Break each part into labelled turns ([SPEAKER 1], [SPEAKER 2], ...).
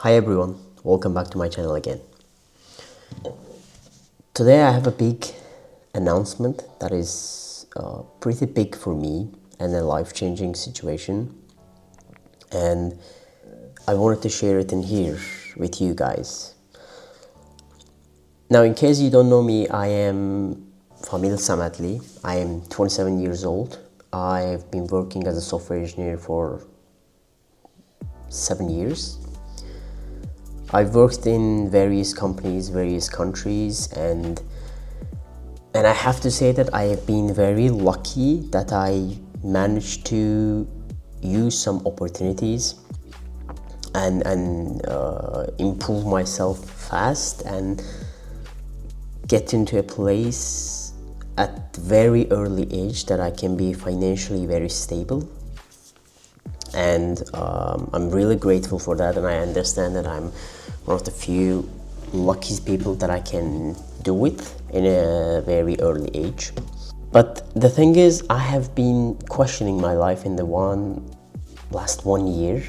[SPEAKER 1] Hi everyone, welcome back to my channel again. Today I have a big announcement that is pretty big for me and a life-changing situation, and I wanted to share it in here with you guys. Now, in case you don't know me, I am Famil. I am 27 years old. I've been working as a software engineer for 7 years. I've worked in various companies, various countries, and I have to say that I have been very lucky that I managed to use some opportunities and improve myself fast and get into a place at very early age that I can be financially very stable. And I'm really grateful for that, and I understand that I'm one of the few lucky people that I can do it in a very early age. But the thing is, I have been questioning my life in the last 1 year,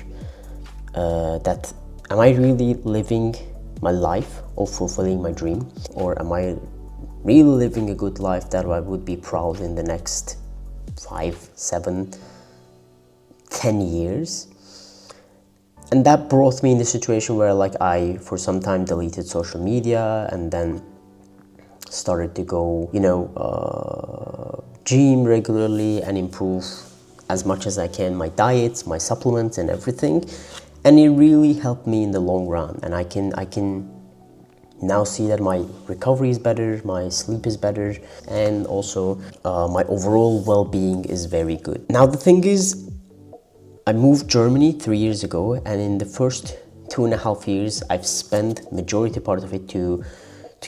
[SPEAKER 1] that am I really living my life or fulfilling my dream, or am I really living a good life that I would be proud in the next 5, 7, 10 years. And that brought me in the situation where I for some time deleted social media and then started to go gym regularly and improve as much as I can my diets, my supplements and everything, and it really helped me in the long run. And I can now see that my recovery is better, my sleep is better, and also my overall well-being is very good. Now the thing is, I moved Germany 3 years ago, and in the first 2.5 years, I've spent majority part of it to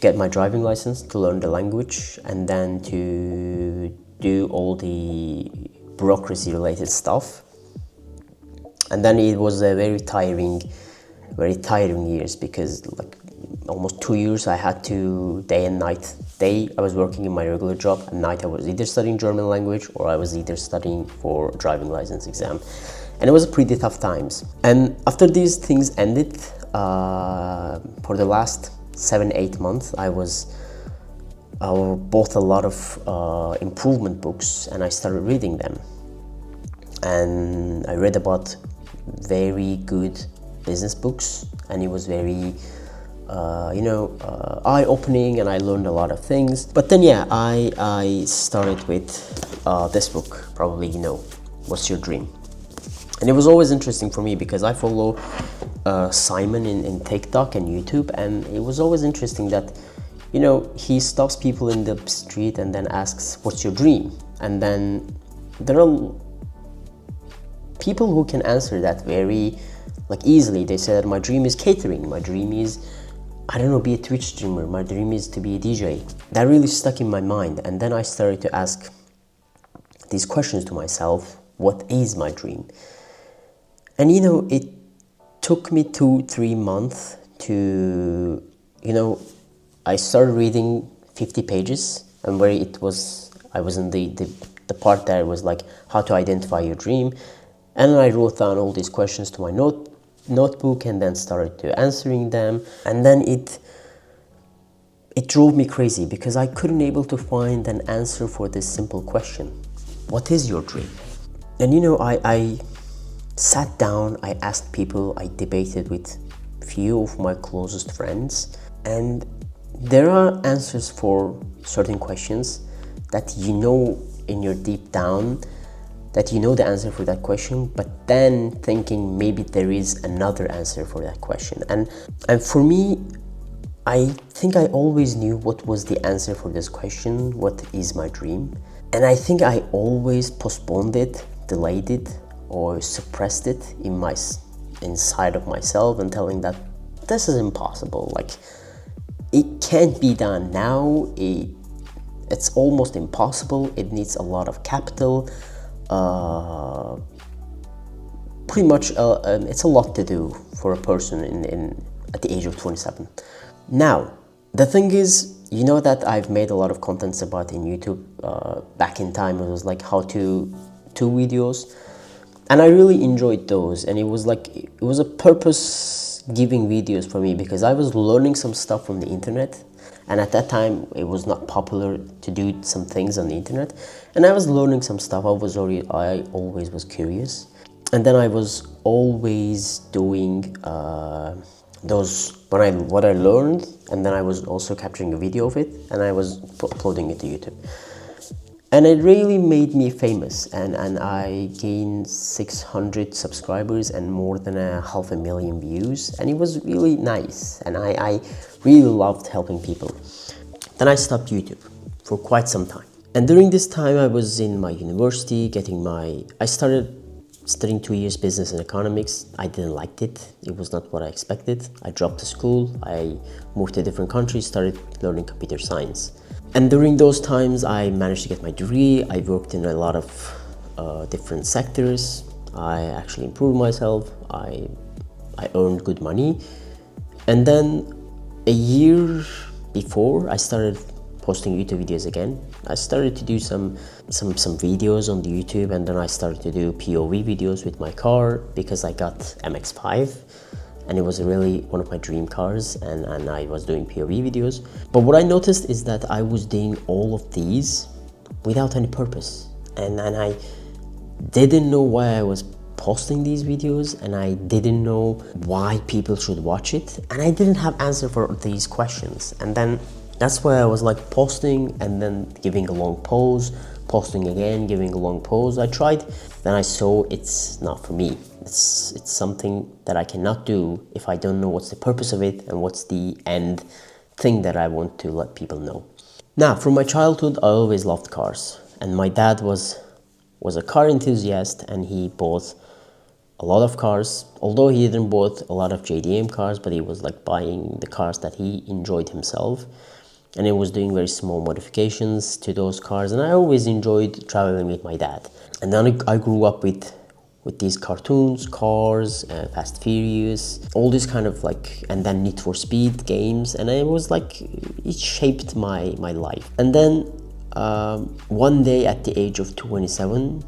[SPEAKER 1] get my driving license, to learn the language, and then to do all the bureaucracy related stuff. And then it was a very tiring years, because almost 2 years I had to day and night. Day I was working in my regular job, at night I was either studying German language or I was either studying for driving license exam. And it was pretty tough times. And after these things ended, for the last 7-8 months, I bought a lot of improvement books and I started reading them. And I read about very good business books, and it was very eye-opening, and I learned a lot of things. But then I started with this book, probably What's Your Dream? And it was always interesting for me because I follow Simon in TikTok and YouTube, and it was always interesting that he stops people in the street and then asks, what's your dream? And then there are people who can answer that very easily. They say that my dream is catering, my dream is, I don't know, be a Twitch streamer, my dream is to be a DJ. That really stuck in my mind, and then I started to ask these questions to myself. What is my dream? And it took me 2-3 months to, I started reading 50 pages, and where I was in the part that was how to identify your dream. And I wrote down all these questions to my notebook and then started to answering them. And then it drove me crazy because I couldn't able to find an answer for this simple question. What is your dream? And I sat down, I asked people, I debated with few of my closest friends, and there are answers for certain questions that in your deep down that the answer for that question, but then thinking maybe there is another answer for that question. And for me, I think I always knew what was the answer for this question, what is my dream? And I think I always postponed it, delayed it, or suppressed it inside of myself, and telling that this is impossible, it can't be done now, it's almost impossible, it needs a lot of capital, pretty much it's a lot to do for a person at the age of 27. Now the thing is, that I've made a lot of contents about in YouTube. Back in time it was how-to videos, and I really enjoyed those, and it was a purpose giving videos for me because I was learning some stuff from the internet. And at that time, it was not popular to do some things on the internet. And I was learning some stuff. I always was curious. And then I was always doing what I learned, and then I was also capturing a video of it, and I was uploading it to YouTube. And it really made me famous, and I gained 600 subscribers and more than 500,000 views, and it was really nice, and I really loved helping people. Then I stopped YouTube for quite some time. And during this time I was in my university I started studying 2 years business and economics. I didn't like it. It was not what I expected. I dropped the school. I moved to a different country, started learning computer science. And during those times, I managed to get my degree. I worked in a lot of different sectors. I actually improved myself. I earned good money. And then a year before, I started posting YouTube videos again. I started to do some videos on the YouTube, and then I started to do POV videos with my car because I got MX-5. And it was really one of my dream cars, and I was doing POV videos. But what I noticed is that I was doing all of these without any purpose. And I didn't know why I was posting these videos, and I didn't know why people should watch it. And I didn't have answer for these questions. And then that's why I was like posting and then giving a long pause, posting again, giving a long pause. I tried, then I saw it's not for me. It's something that I cannot do if I don't know what's the purpose of it and what's the end thing that I want to let people know. Now, from my childhood, I always loved cars, and my dad was a car enthusiast, and he bought a lot of cars. Although he didn't bought a lot of JDM cars, but he was like buying the cars that he enjoyed himself, and he was doing very small modifications to those cars. And I always enjoyed traveling with my dad. And then I grew up with these cartoons, cars, Fast Furious, all this kind of like, and then Need for Speed games, and it was like, it shaped my life. And then one day at the age of 27,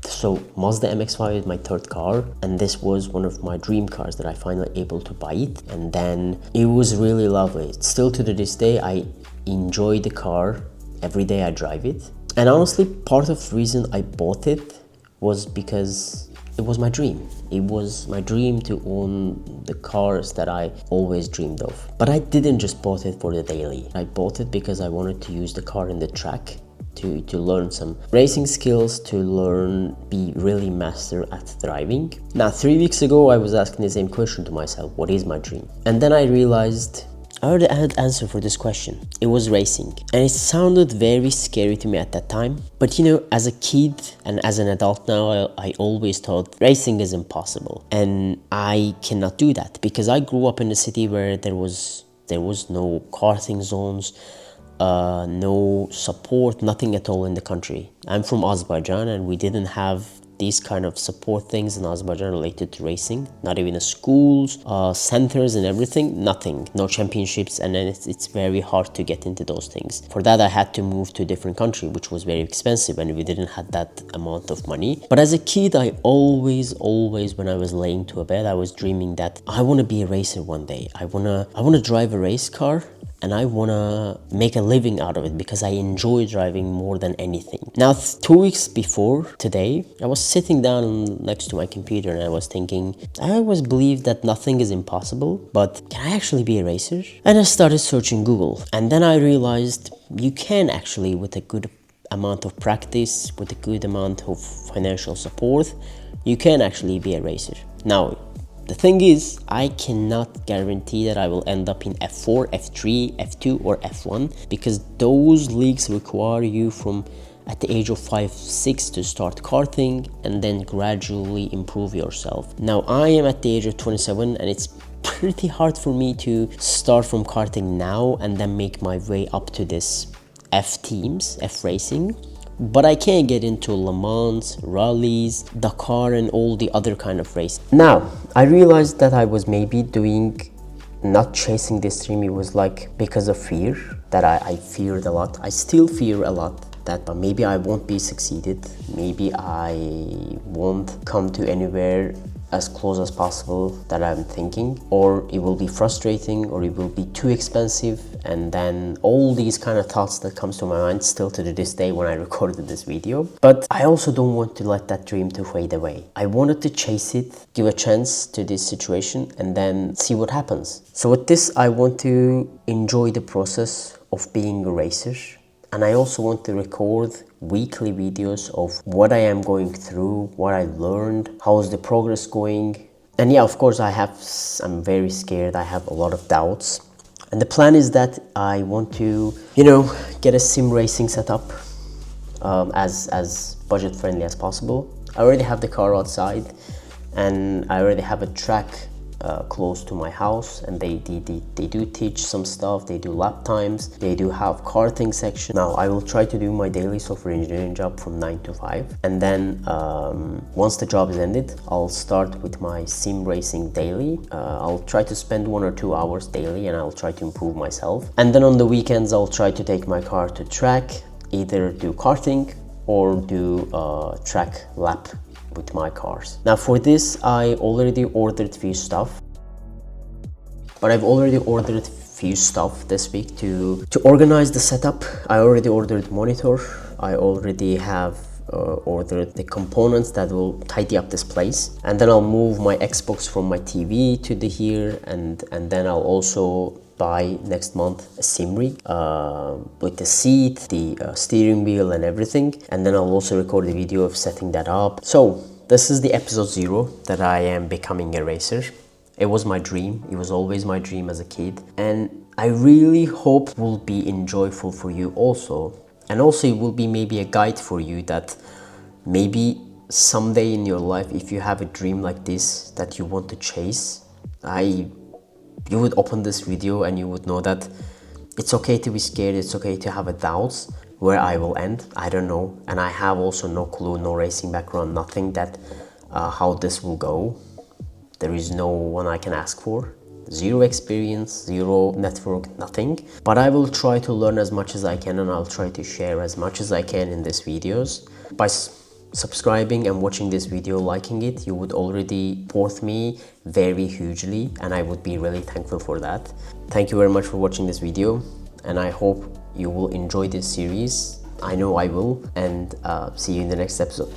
[SPEAKER 1] so Mazda MX-5 is my third car, and this was one of my dream cars that I finally able to buy it. And then it was really lovely. Still to this day, I enjoy the car. Every day I drive it. And honestly, part of the reason I bought it was because it was my dream. It was my dream to own the cars that I always dreamed of. But I didn't just bought it for the daily. I bought it because I wanted to use the car in the track to learn some racing skills, to be really master at driving. Now, 3 weeks ago, I was asking the same question to myself, what is my dream? And then I realized I already had answer for this question. It was racing. And it sounded very scary to me at that time. But you know, as a kid and as an adult now, I always thought racing is impossible. And I cannot do that because I grew up in a city where there was no karting zones, no support, nothing at all in the country. I'm from Azerbaijan, and we didn't have these kind of support things in Azerbaijan related to racing. Not even schools, centers and everything, nothing, no championships, and then it's very hard to get into those things. For that, I had to move to a different country, which was very expensive, and we didn't have that amount of money. But as a kid, I always, when I was laying to a bed, I was dreaming that I want to be a racer one day. I wanna drive a race car, and I wanna make a living out of it because I enjoy driving more than anything. Now, 2 weeks before today, I was sitting down next to my computer and I was thinking, I always believed that nothing is impossible, but can I actually be a racer? And I started searching Google, and then I realized you can actually, with a good amount of practice, with a good amount of financial support, you can actually be a racer. Now, the thing is, I cannot guarantee that I will end up in F4, F3, F2 or F1 because those leagues require you from at the age of 5, 6 to start karting and then gradually improve yourself. Now, I am at the age of 27 and it's pretty hard for me to start from karting now and then make my way up to this F teams, F racing. But I can get into Le Mans, rallies, Dakar and all the other kind of races. Now, I realized that I was maybe not chasing this dream. It was like because of fear, that I feared a lot. I still fear a lot that maybe I won't be succeeded. Maybe I won't come to anywhere as close as possible that I'm thinking, or it will be frustrating, or it will be too expensive, and then all these kind of thoughts that comes to my mind still to this day when I recorded this video. But I also don't want to let that dream to fade away. I wanted to chase it, give a chance to this situation, and then see what happens. So with this, I want to enjoy the process of being a racer, and I also want to record weekly videos of what I am going through, what I learned, how is the progress going. And yeah, of course, I'm very scared. I have a lot of doubts. And the plan is that I want to, get a sim racing setup as budget friendly as possible. I already have the car outside, and I already have a track close to my house, and they do teach some stuff. They do lap times, they do have karting section. Now I will try to do my daily software engineering job from 9 to 5, and then once the job is ended, I'll start with my sim racing daily. I'll try to spend 1 or 2 hours daily, and I'll try to improve myself. And then on the weekends, I'll try to take my car to track, either do karting or do track lap with my cars. Now for this, I already ordered few stuff, but I've already ordered few stuff this week to organize the setup. I already ordered monitor. I already have ordered the components that will tidy up this place, and then I'll move my Xbox from my TV to the here, and then I'll also buy next month a sim rig with the seat, the steering wheel and everything, and then I'll also record a video of setting that up. So this is the episode 0 that I am becoming a racer. It was my dream. It was always my dream as a kid, and I really hope it will be enjoyable for you also. And also it will be maybe a guide for you that maybe someday in your life, if you have a dream like this that you want to chase, you would open this video and you would know that it's okay to be scared, it's okay to have a doubts. Where I will end, I don't know, and I have also no clue, no racing background, nothing that how this will go. There is no one I can ask for, zero experience, zero network, nothing. But I will try to learn as much as I can, and I'll try to share as much as I can in these videos. By subscribing and watching this video, liking it, you would already support me very hugely, and I would be really thankful for that. Thank you very much for watching this video, and I hope you will enjoy this series. I know I will, and see you in the next episode.